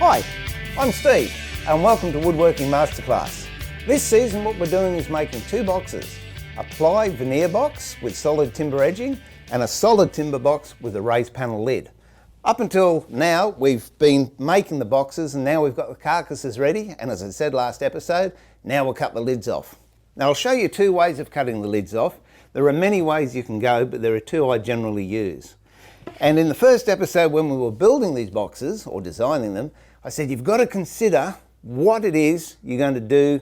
Hi, I'm Steve and welcome to Woodworking Masterclass. This season what we're doing is making two boxes, a ply veneer box with solid timber edging and a solid timber box with a raised panel lid. Up until now we've been making the boxes and now we've got the carcasses ready, and as I said last episode, now we'll cut the lids off. Now I'll show you two ways of cutting the lids off. There are many ways you can go, but there are two I generally use. And in the first episode when we were building these boxes or designing them, I said you've got to consider what it is you're going to do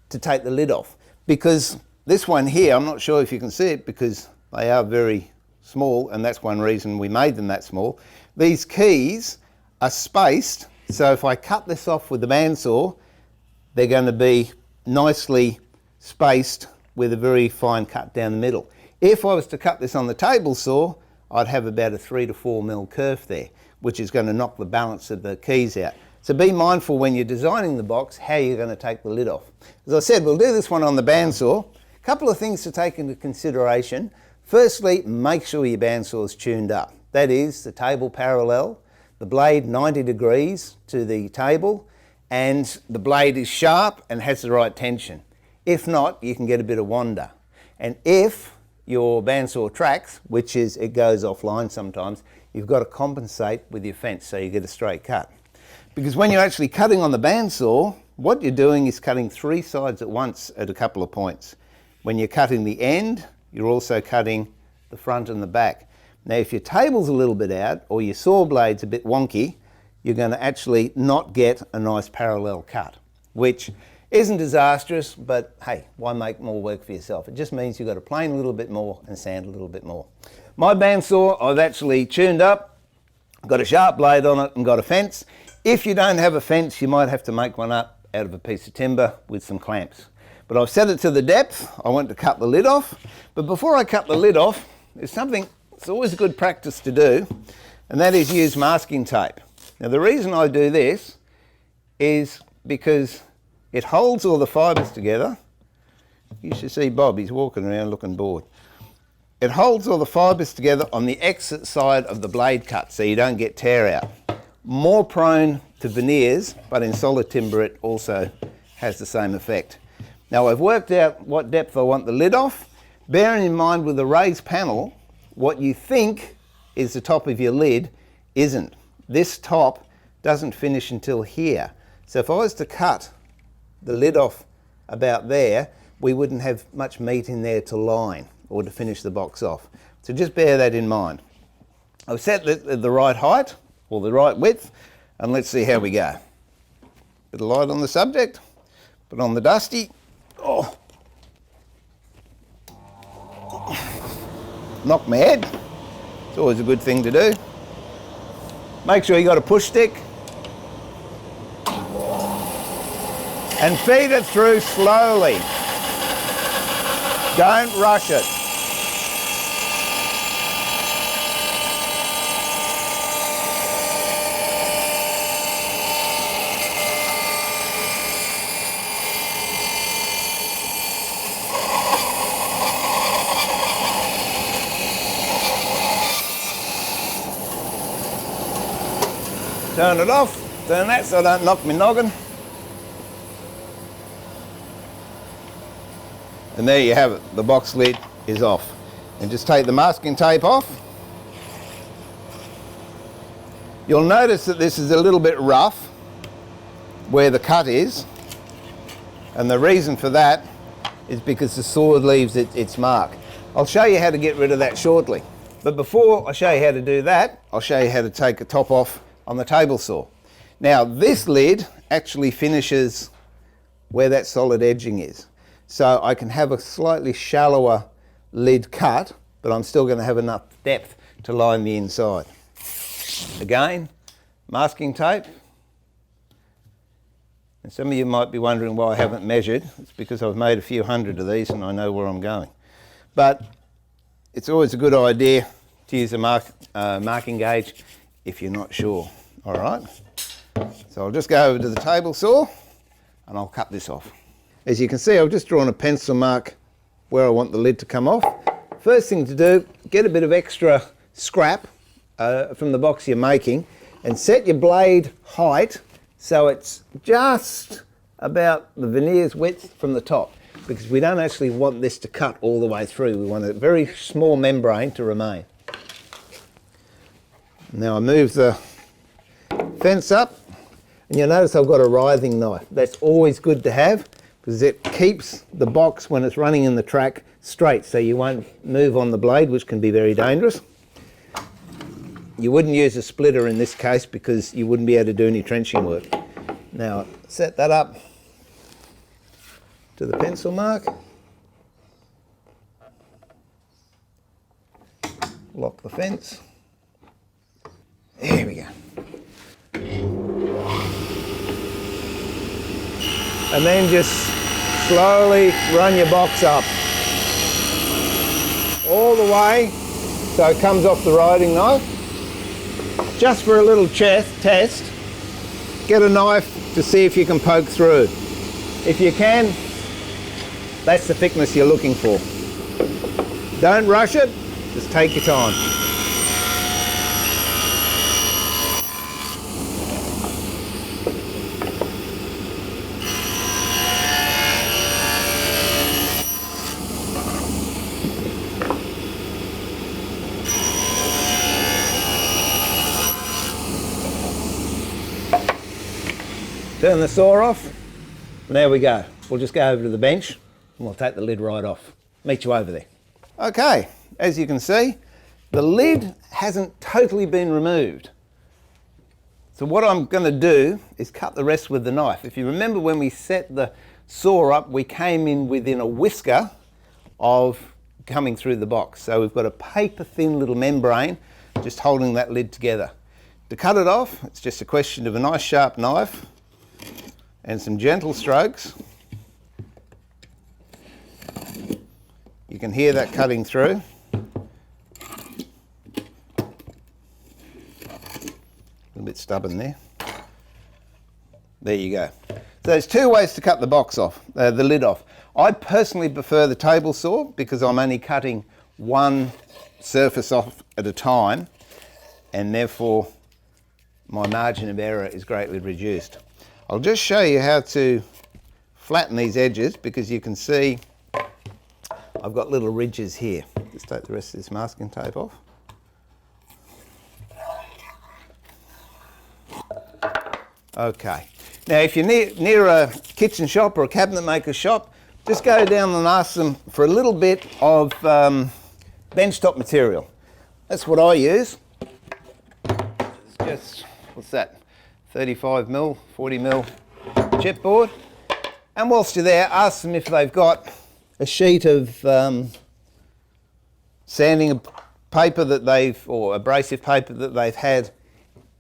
to take the lid off. Because this one here, I'm not sure if you can see it because they are very small, and that's one reason we made them that small. These keys are spaced, so if I cut this off with the bandsaw, they're going to be nicely spaced with a very fine cut down the middle. If I was to cut this on the table saw, I'd have about a 3 to 4 mil kerf there, which is going to knock the balance of the keys out. So be mindful when you're designing the box how you're going to take the lid off. As I said, we'll do this one on the bandsaw. A couple of things to take into consideration. Firstly, make sure your bandsaw is tuned up. That is, the table parallel, the blade 90 degrees to the table, and the blade is sharp and has the right tension. If not, you can get a bit of wander. And if your bandsaw tracks, which is it goes offline sometimes, you've got to compensate with your fence so you get a straight cut. Because when you're actually cutting on the bandsaw, what you're doing is cutting three sides at once at a couple of points. When you're cutting the end, you're also cutting the front and the back. Now if your table's a little bit out or your saw blade's a bit wonky, you're going to actually not get a nice parallel cut, which isn't disastrous, but hey, why make more work for yourself? It just means you've got to plane a little bit more and sand a little bit more. My bandsaw I've actually tuned up, got a sharp blade on it and got a fence. If you don't have a fence, you might have to make one up out of a piece of timber with some clamps. But I've set it to the depth. I want to cut the lid off. But before I cut the lid off, there's something it's always a good practice to do, and that is use masking tape. Now the reason I do this is because it holds all the fibres together. You should see Bob, he's walking around looking bored. It holds all the fibres together on the exit side of the blade cut so you don't get tear out. More prone to veneers, but in solid timber it also has the same effect. Now I've worked out what depth I want the lid off. Bearing in mind with a raised panel, what you think is the top of your lid isn't. This top doesn't finish until here. So if I was to cut the lid off about there, we wouldn't have much meat in there to line or to finish the box off. So just bear that in mind. I've set the right height or the right width, and let's see how we go. Bit of light on the subject, but on the dusty, oh, knock my head. It's always a good thing to do. Make sure you got a push stick and feed it through slowly. Don't rush it. Turn it off, turn that so I don't knock my noggin. And there you have it, the box lid is off. And just take the masking tape off. You'll notice that this is a little bit rough where the cut is. And the reason for that is because the saw leaves its mark. I'll show you how to get rid of that shortly. But before I show you how to do that, I'll show you how to take a top off on the table saw. Now this lid actually finishes where that solid edging is. So I can have a slightly shallower lid cut, but but I'm still going to have enough depth to line the inside. Again, masking tape. And some of you might be wondering why I haven't measured. It's because I've made a few hundred of these and I know where I'm going. But it's always a good idea to use a marking gauge if you're not sure. All right. So I'll just go over to the table saw and I'll cut this off. As you can see, I've just drawn a pencil mark where I want the lid to come off. First thing to do, get a bit of extra scrap from the box you're making and set your blade height so it's just about the veneer's width from the top, because we don't actually want this to cut all the way through. We want a very small membrane to remain. Now I move the fence up, and you'll notice I've got a writhing knife. That's always good to have because it keeps the box, when it's running in the track, straight, so you won't move on the blade, which can be very dangerous. You wouldn't use a splitter in this case because you wouldn't be able to do any trenching work. Now set that up to the pencil mark. Lock the fence. There we go. And then just slowly run your box up all the way so it comes off the riding knife. Just for a little test, get a knife to see if you can poke through. If you can, that's the thickness you're looking for. Don't rush it, just take your time. Turn the saw off, and there we go. We'll just go over to the bench and we'll take the lid right off. Meet you over there. Okay, as you can see, the lid hasn't totally been removed. So what I'm going to do is cut the rest with the knife. If you remember when we set the saw up, we came in within a whisker of coming through the box. So we've got a paper thin little membrane just holding that lid together. To cut it off, it's just a question of a nice sharp knife and some gentle strokes. You can hear that cutting through. A little bit stubborn there. There you go. So there's two ways to cut the box off, the lid off. I personally prefer the table saw because I'm only cutting one surface off at a time, and therefore my margin of error is greatly reduced. I'll just show you how to flatten these edges because you can see I've got little ridges here. Just take the rest of this masking tape off. Okay. Now if you're near a kitchen shop or a cabinet maker shop, just go down and ask them for a little bit of benchtop material. That's what I use. It's just, what's that? 35mm, 40mm chipboard. And whilst you're there, ask them if they've got a sheet of sanding paper that or abrasive paper that they've had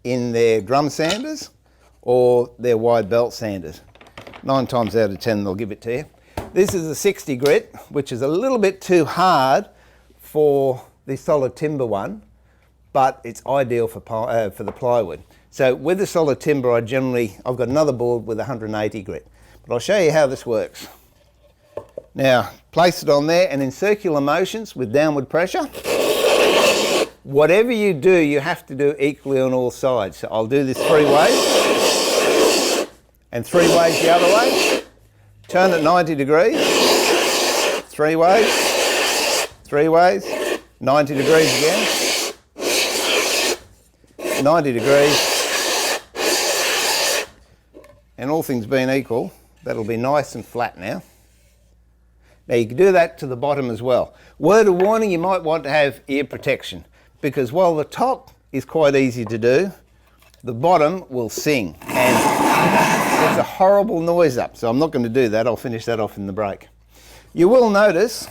in their drum sanders or their wide belt sanders. 9 times out of 10 they'll give it to you. This is a 60 grit, which is a little bit too hard for the solid timber one, but it's ideal for the plywood. So with the solid timber, I've got another board with 180 grit. But I'll show you how this works. Now, place it on there, and in circular motions with downward pressure, whatever you do, you have to do equally on all sides. So I'll do this 3 ways, and 3 ways the other way. Turn it 90 degrees, 3 ways, 3 ways, 90 degrees again, 90 degrees. And all things being equal, that'll be nice and flat now. Now you can do that to the bottom as well. Word of warning, you might want to have ear protection because while the top is quite easy to do, the bottom will sing and it's a horrible noise up. So I'm not going to do that. I'll finish that off in the break. You will notice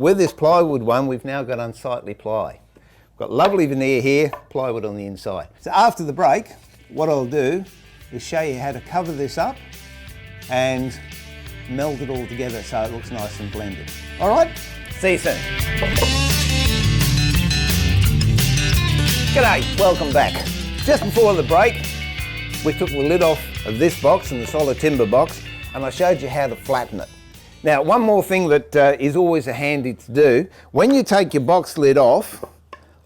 with this plywood one, we've now got unsightly ply. We've got lovely veneer here, plywood on the inside. So after the break, what I'll do is show you how to cover this up and meld it all together so it looks nice and blended. All right, see you soon. G'day, welcome back. Just before the break, we took the lid off of this box and the solid timber box, and I showed you how to flatten it. Now, one more thing that is always handy to do, when you take your box lid off,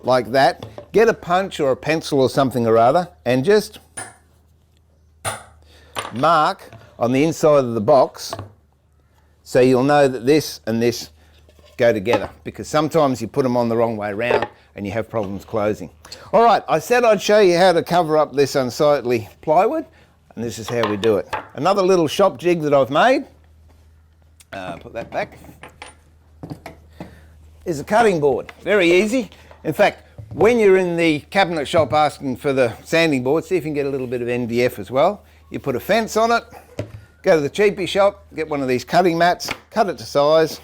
like that, get a punch or a pencil or something or other, and just mark on the inside of the box so you'll know that this and this go together, because sometimes you put them on the wrong way around and you have problems closing. All right, I said I'd show you how to cover up this unsightly plywood, and this is how we do it. Another little shop jig that I've made, put that back, is a cutting board. Very easy. In fact, when you're in the cabinet shop asking for the sanding board, see if you can get a little bit of NDF as well. You put a fence on it, go to the cheapie shop, get one of these cutting mats, cut it to size,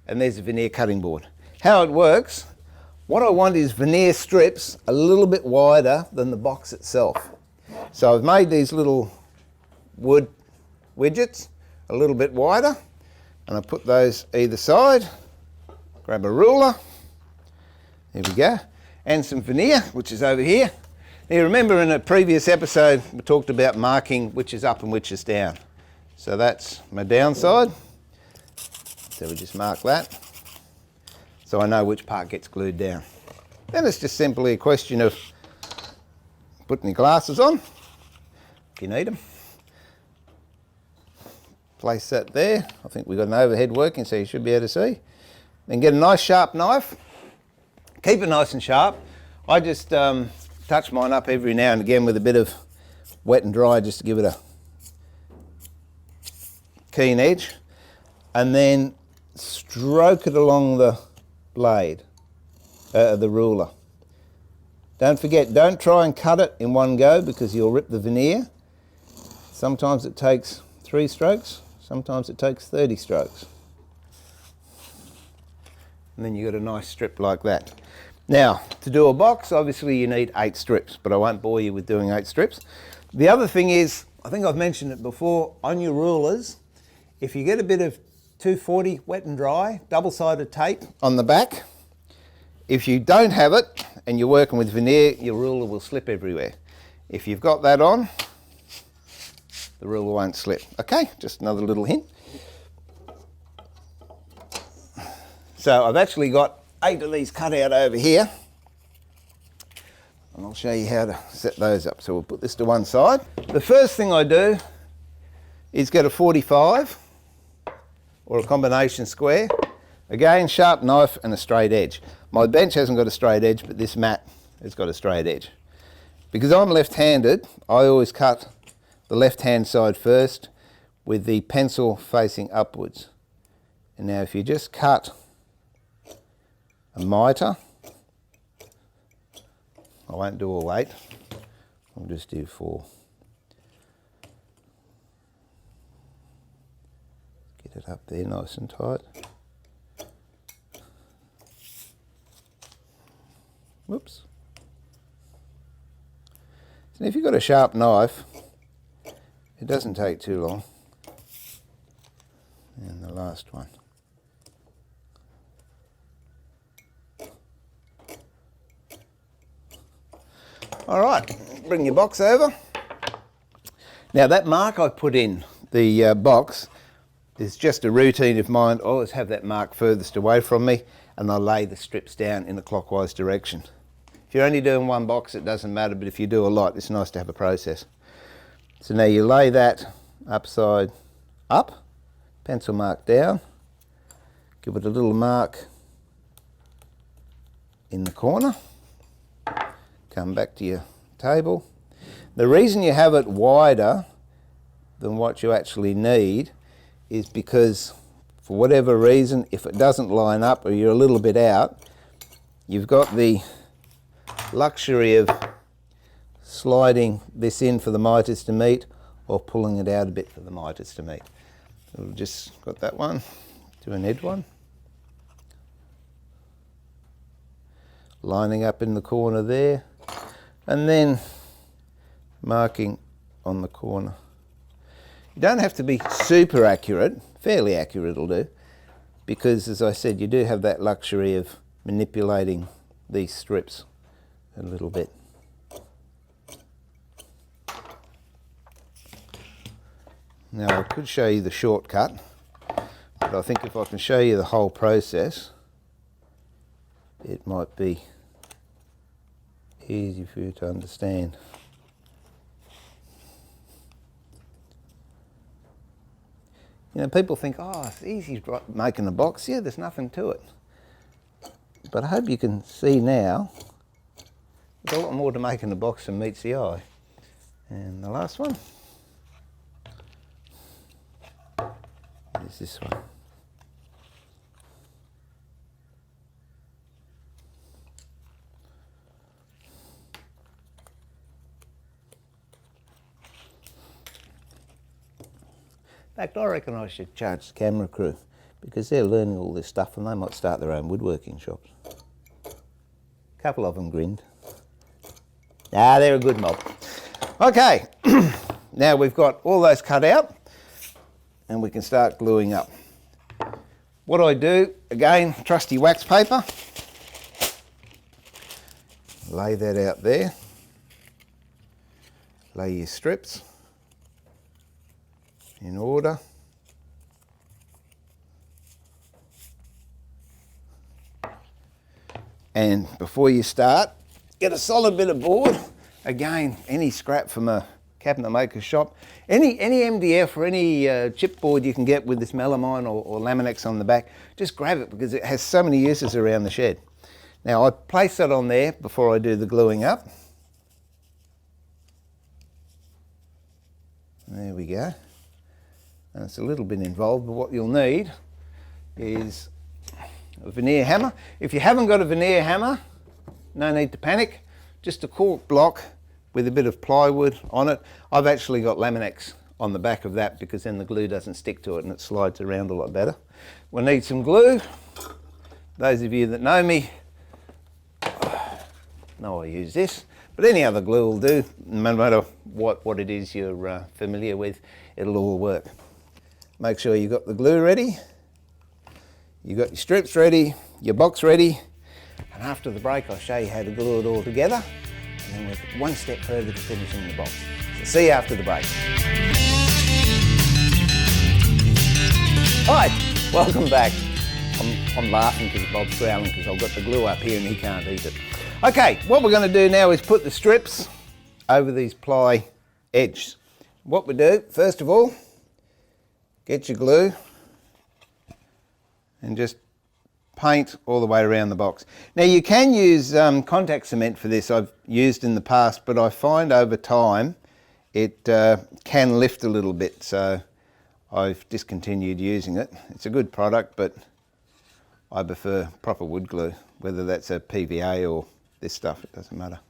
and there's a veneer cutting board. How it works, what I want is veneer strips a little bit wider than the box itself. So I've made these little wood widgets a little bit wider, and I put those either side, grab a ruler, there we go, and some veneer, which is over here. Now remember in a previous episode we talked about marking which is up and which is down. So that's my downside, so we just mark that, so I know which part gets glued down. Then it's just simply a question of putting your glasses on, if you need them. Place that there. I think we've got an overhead working, so you should be able to see. Then get a nice sharp knife. Keep it nice and sharp. I just touch mine up every now and again with a bit of wet and dry just to give it a keen edge. And then stroke it along the blade, the ruler. Don't forget, don't try and cut it in one go because you'll rip the veneer. Sometimes it takes 3 strokes, sometimes it takes 30 strokes. And then you've got a nice strip like that. Now, to do a box, obviously you need 8 strips, but I won't bore you with doing 8 strips. The other thing is, I think I've mentioned it before, on your rulers, if you get a bit of 240 wet and dry, double-sided tape on the back, if you don't have it and you're working with veneer, your ruler will slip everywhere. If you've got that on, the ruler won't slip. Okay, just another little hint. So I've actually got 8 of these cut out over here, and I'll show you how to set those up. So we'll put this to one side. The first thing I do is get a 45 or a combination square. Again, sharp knife and a straight edge. My bench hasn't got a straight edge, but this mat has got a straight edge. Because I'm left-handed, I always cut the left-hand side first with the pencil facing upwards. And now if you just cut a mitre, I won't do all 8, I'll just do 4. Get it up there nice and tight. Whoops. So if you've got a sharp knife, it doesn't take too long. And the last one. All right, bring your box over. Now that mark I put in the box is just a routine of mine. I always have that mark furthest away from me, and I lay the strips down in a clockwise direction. If you're only doing one box, it doesn't matter, but if you do a lot, it's nice to have a process. So now you lay that upside up, pencil mark down, give it a little mark in the corner, come back to your table. The reason you have it wider than what you actually need is because for whatever reason, if it doesn't line up or you're a little bit out, you've got the luxury of sliding this in for the mitres to meet or pulling it out a bit for the mitres to meet. So we've just got that one, do an edge one. lining up in the corner there, and then marking on the corner. You don't have to be super accurate, fairly accurate will do, because as I said, you do have that luxury of manipulating these strips a little bit. Now I could show you the shortcut, but I think if I can show you the whole process, it might be easy for you to understand. You know, people think, oh, it's easy making a box. Yeah, there's nothing to it. But I hope you can see now, there's a lot more to making a box than meets the eye. And the last one is this one. In fact, I reckon I should charge the camera crew, because they're learning all this stuff and they might start their own woodworking shops. A couple of them grinned. Ah, they're a good mob. Okay, now we've got all those cut out and we can start gluing up. What I do, again, trusty wax paper. Lay that out there. Lay your strips in order. And before you start, get a solid bit of board. Again, any scrap from a cabinet maker's shop. Any MDF or any chipboard you can get with this melamine or Laminex on the back, just grab it because it has so many uses around the shed. Now I place that on there before I do the gluing up. There we go. And it's a little bit involved, but what you'll need is a veneer hammer. If you haven't got a veneer hammer, no need to panic. Just a cork block with a bit of plywood on it. I've actually got Laminex on the back of that because then the glue doesn't stick to it and it slides around a lot better. We'll need some glue. Those of you that know me know I use this, but any other glue will do. No matter what it is you're familiar with, it'll all work. Make sure you've got the glue ready, you've got your strips ready, your box ready, and after the break I'll show you how to glue it all together, and then we're one step further to finishing the box. So see you after the break. Hi, welcome back. I'm laughing because Bob's growling because I've got the glue up here and he can't eat it. Okay, what we're going to do now is put the strips over these ply edges. What we do, first of all, get your glue and just paint all the way around the box. Now you can use contact cement for this. I've used in the past, but I find over time it can lift a little bit, so I've discontinued using it. It's a good product, but I prefer proper wood glue, whether that's a PVA or this stuff, it doesn't matter.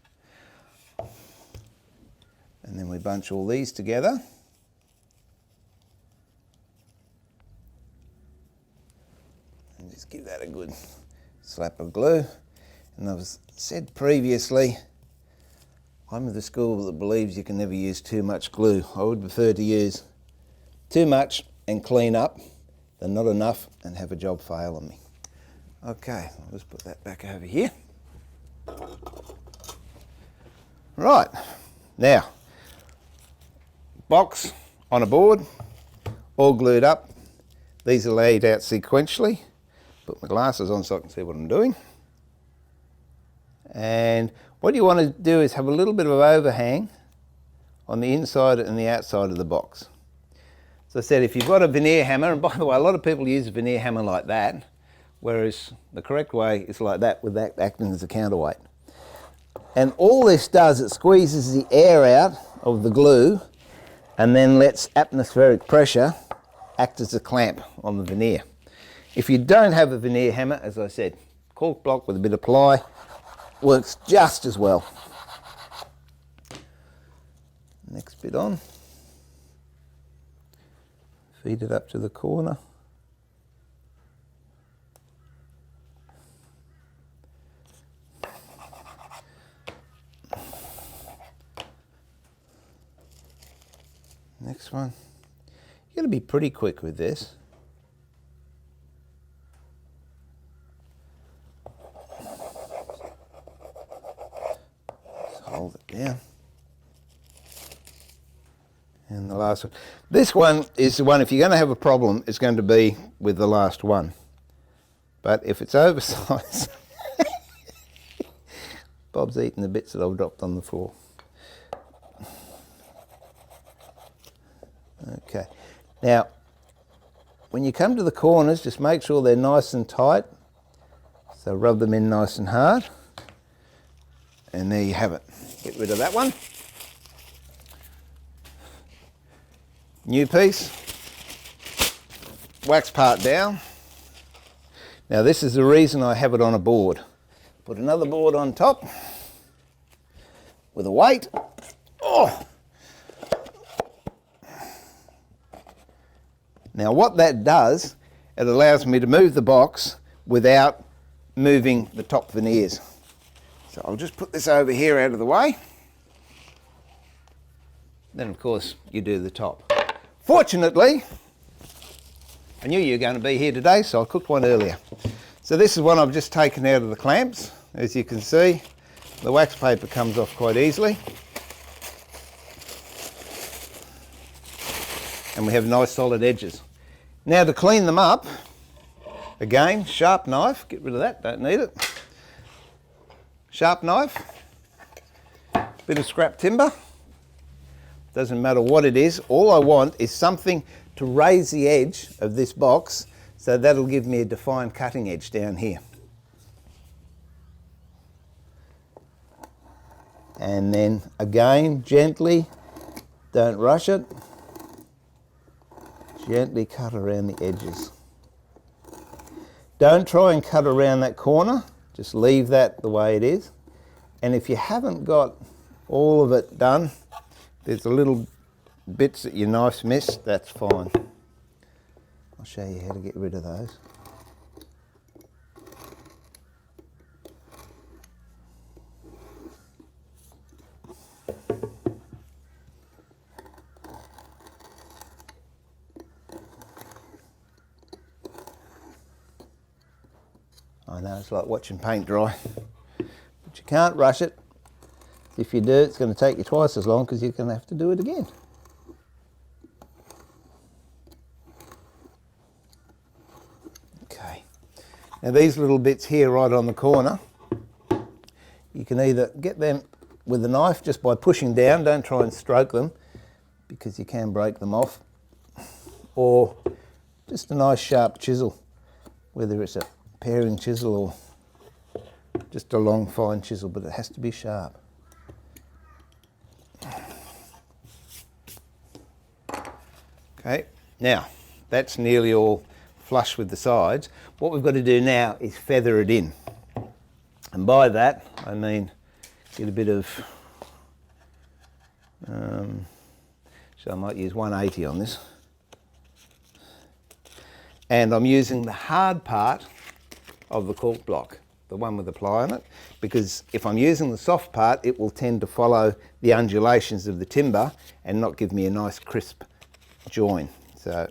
And then we bunch all these together. And just give that a good slap of glue. And I've said previously, I'm of the school that believes you can never use too much glue. I would prefer to use too much and clean up than not enough and have a job fail on me. Okay, I'll just put that back over here. Right, now, box on a board, all glued up. These are laid out sequentially. Put my glasses on so I can see what I'm doing. And what you want to do is have a little bit of overhang on the inside and the outside of the box. So I said, if you've got a veneer hammer, and by the way, a lot of people use a veneer hammer like that, whereas the correct way is like that, with that acting as a counterweight. And all this does, it squeezes the air out of the glue and then lets atmospheric pressure act as a clamp on the veneer. If you don't have a veneer hammer, as I said, cork block with a bit of ply works just as well. Next bit on. Feed it up to the corner. Next one. You've got to be pretty quick with this. Just hold it down. And the last one. This one is the one, if you're going to have a problem, it's going to be with the last one. But if it's oversized, Bob's eating the bits that I've dropped on the floor. Okay. Now, when you come to the corners, just make sure they're nice and tight. So rub them in nice and hard. And there you have it. Get rid of that one. New piece, wax part down. Now this is the reason I have it on a board. Put another board on top with a weight. Oh! Now what that does, it allows me to move the box without moving the top veneers. So I'll just put this over here out of the way. Then of course you do the top. Fortunately, I knew you were going to be here today, so I cooked one earlier. So this is one I've just taken out of the clamps. As you can see, the wax paper comes off quite easily. And we have nice solid edges. Now to clean them up, again, sharp knife, get rid of that, don't need it. Sharp knife, bit of scrap timber. Doesn't matter what it is, all I want is something to raise the edge of this box, so that'll give me a defined cutting edge down here. And then again, gently, don't rush it, gently cut around the edges. Don't try and cut around that corner, just leave that the way it is. And if you haven't got all of it done, there's a little bits that your knife's missed, that's fine. I'll show you how to get rid of those. I know it's like watching paint dry, but you can't rush it. If you do, it's going to take you twice as long because you're going to have to do it again. Okay. Now these little bits here right on the corner, you can either get them with a knife just by pushing down, don't try and stroke them because you can break them off, or just a nice sharp chisel, whether it's a paring chisel or just a long fine chisel, but it has to be sharp. Okay, now that's nearly all flush with the sides. What we've got to do now is feather it in. And by that, I mean get a bit of, so I might use 180 on this. And I'm using the hard part of the cork block, the one with the ply on it, because if I'm using the soft part, it will tend to follow the undulations of the timber and not give me a nice crisp join. So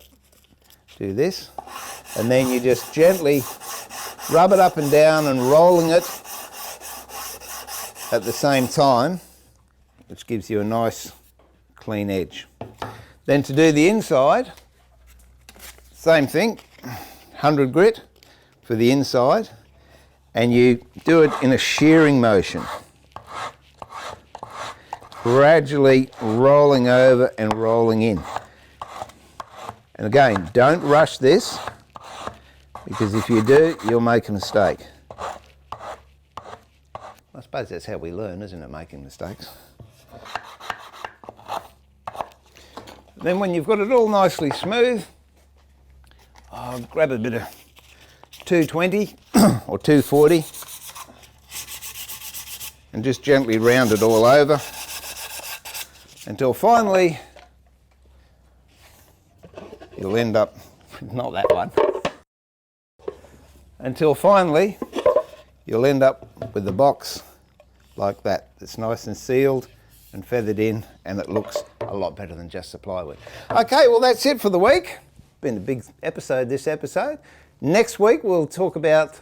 do this, and then you just gently rub it up and down and rolling it at the same time, which gives you a nice clean edge. Then to do the inside, same thing, 100 grit for the inside, and you do it in a shearing motion, gradually rolling over and rolling in. And again, don't rush this, because if you do, you'll make a mistake. I suppose that's how we learn, isn't it, making mistakes? Then when you've got it all nicely smooth, I'll grab a bit of 220 or 240 and just gently round it all over until finally you'll end up, not that one, until finally you'll end up with the box like that. It's nice and sealed and feathered in, and it looks a lot better than just the plywood. Okay, well that's it for the week. Been a big episode this episode. Next week we'll talk about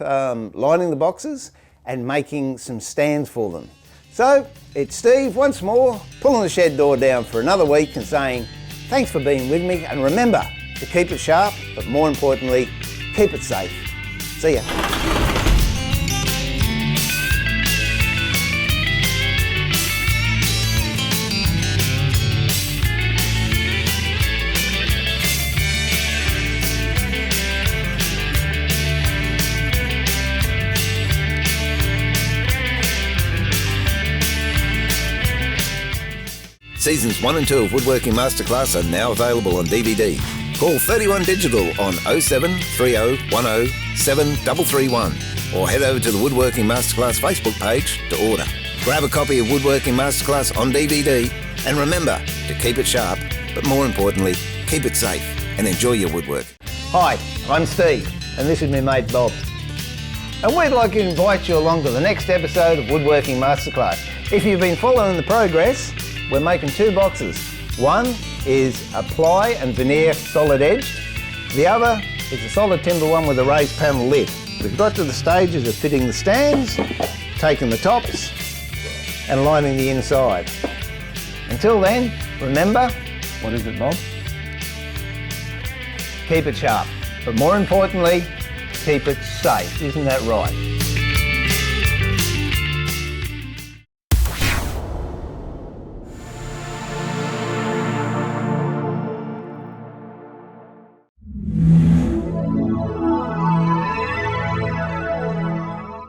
lining the boxes and making some stands for them. So it's Steve once more pulling the shed door down for another week and saying thanks for being with me, and remember to keep it sharp, but more importantly, keep it safe. See ya. Seasons 1 and 2 of Woodworking Masterclass are now available on DVD. Call 31 Digital on 07 30 10 7331 or head over to the Woodworking Masterclass Facebook page to order. Grab a copy of Woodworking Masterclass on DVD and remember to keep it sharp, but more importantly, keep it safe and enjoy your woodwork. Hi, I'm Steve and this is my mate Bob. And we'd like to invite you along to the next episode of Woodworking Masterclass. If you've been following the progress, we're making two boxes. One is a ply and veneer solid edged. The other is a solid timber one with a raised panel lid. We've got to the stages of fitting the stands, taking the tops and lining the inside. Until then, remember, what is it, Bob? Keep it sharp, but more importantly, keep it safe. Isn't that right?